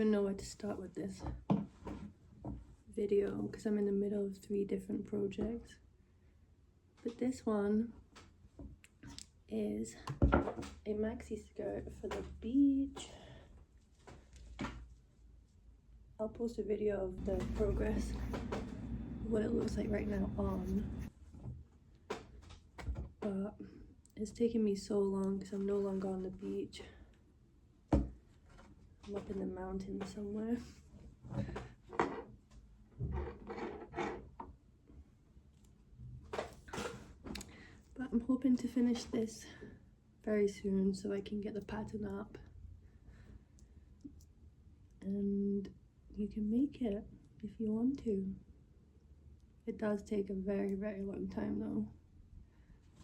even know where to start with this video because I'm in the middle of 3 different projects. But this one is a maxi skirt for the beach. I'll post a video of the progress, what it looks like right now on. But it's taken me so long because I'm no longer on the beach. I'm up in the mountains somewhere. But I'm hoping to finish this very soon so I can get the pattern up. And you can make it if you want to. It does take a very, very long time though.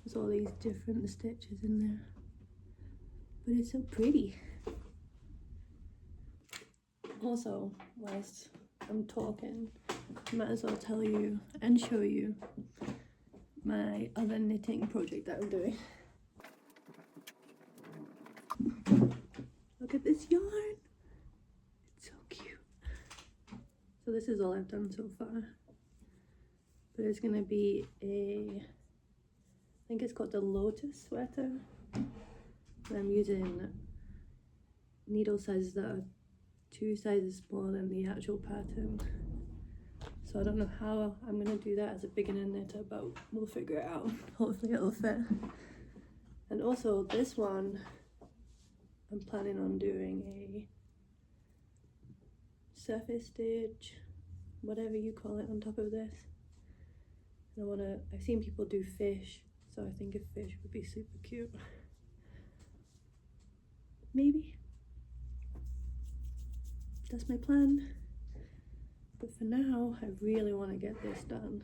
There's all these different stitches in there. But it's so pretty. Also, whilst I'm talking, I might as well tell you and show you my other knitting project that I'm doing. Look at this yarn. It's so cute. So this is all I've done so far. But it's gonna be I think it's called the Lotus sweater. And I'm using needle sizes that are 2 sizes smaller than the actual pattern. So I don't know how I'm gonna do that as a beginner knitter, but we'll figure it out. Hopefully it'll fit. And also this one, I'm planning on doing a surface stitch, whatever you call it, on top of this. And I've seen people do fish, so I think a fish would be super cute. Maybe. That's my plan. But for now, I really want to get this done.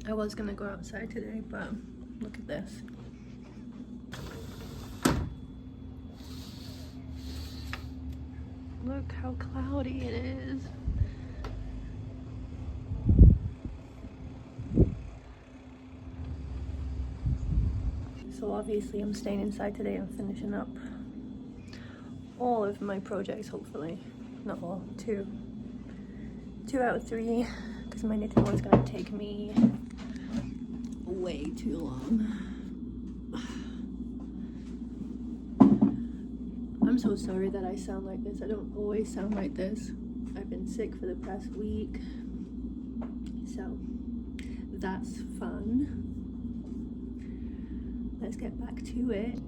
I was gonna go outside today, but look at this. Look how cloudy it is. So obviously I'm staying inside today and finishing up all of my projects, hopefully. Not all, 2 out of 3, because my knitting one's gonna take me way too long. I'm so sorry that I sound like this. I don't always sound like this. I've been sick for the past week, so that's fun. Let's get back to it.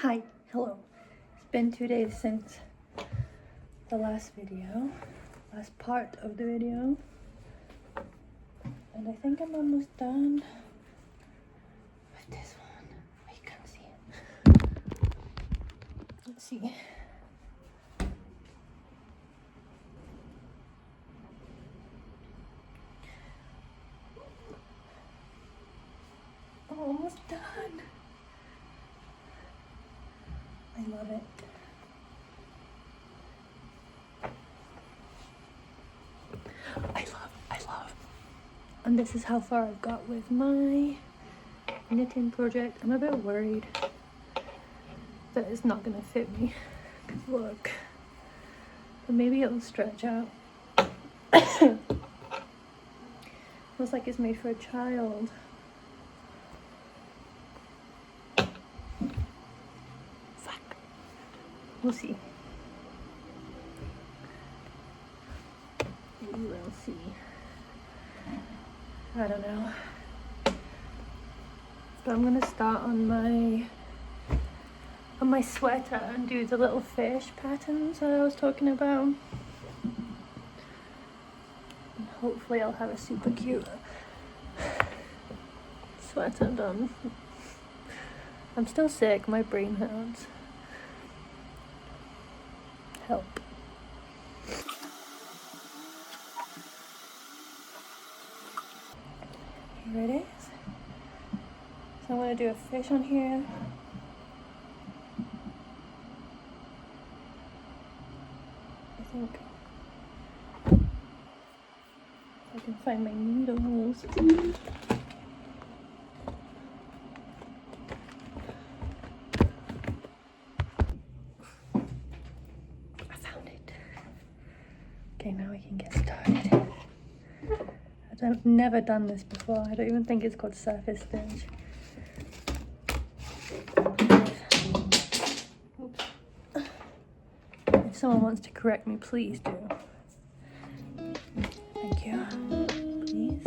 Hi, hello. It's been 2 days since the last part of the video. And I think I'm almost done with this one. Oh, you can't see it. Let's see. I'm almost done. I love it. I love. And this is how far I've got with my knitting project. I'm a bit worried that it's not gonna fit me. 'Cause look, but maybe it'll stretch out. Looks like it's made for a child. Fuck. We'll see. We will see. I don't know. But I'm gonna start on my sweater and do the little fish patterns that I was talking about. And hopefully I'll have a super cute sweater done. I'm still sick, my brain hurts. Help. Here it is. So I'm going to do a fish on here. I think I can find my needles. I found it. Okay, now we can get started. I've never done this before. I don't even think it's called surface stitch. Oops. If someone wants to correct me, please do. Thank you. Please.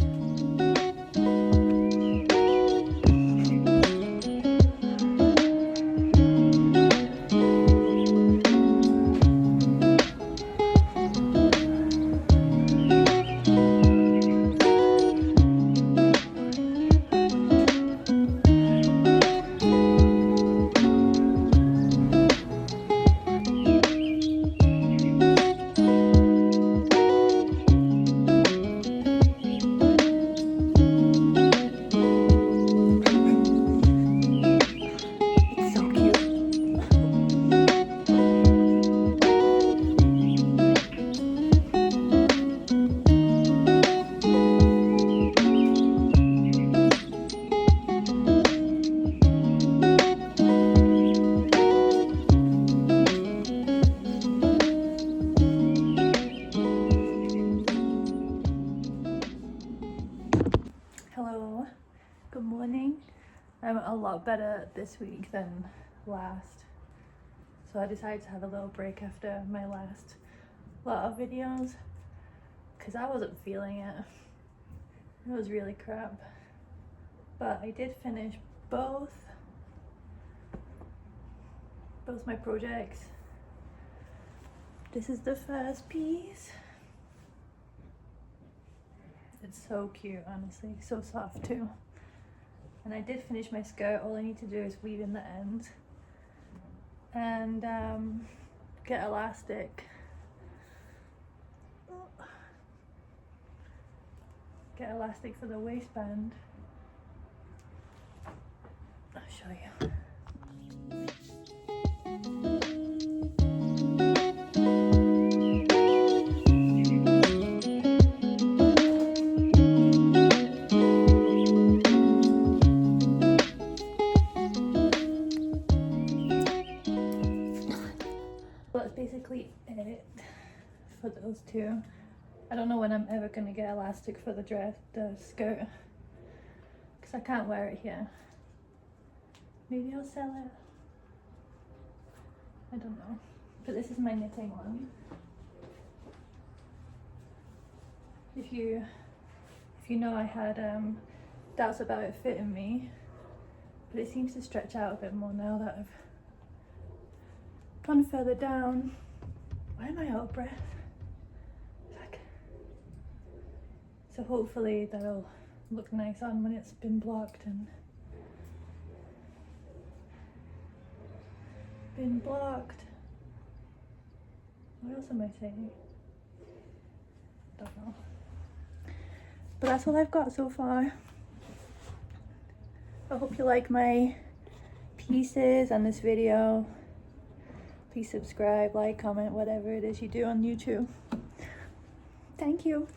Hello, good morning. I'm a lot better this week than last. So I decided to have a little break after my last lot of videos because I wasn't feeling it. It was really crap. But I did finish both my projects. This is the first piece. It's so cute, honestly, so soft too. And I did finish my skirt. All I need to do is weave in the ends and get elastic. Get elastic for the waistband. I'll show you. It for those two. I don't know when I'm ever going to get elastic for the skirt, because I can't wear it here. Maybe I'll sell it. I don't know. But this is my knitting one. If you know, I had doubts about it fitting me, but it seems to stretch out a bit more now that I've gone further down. Why am I out of breath? Fuck. So hopefully that'll look nice on when it's been blocked and been blocked. What else am I saying? Don't know. But that's all I've got so far. I hope you like my pieces on this video. Please subscribe, like, comment, whatever it is you do on YouTube. Thank you.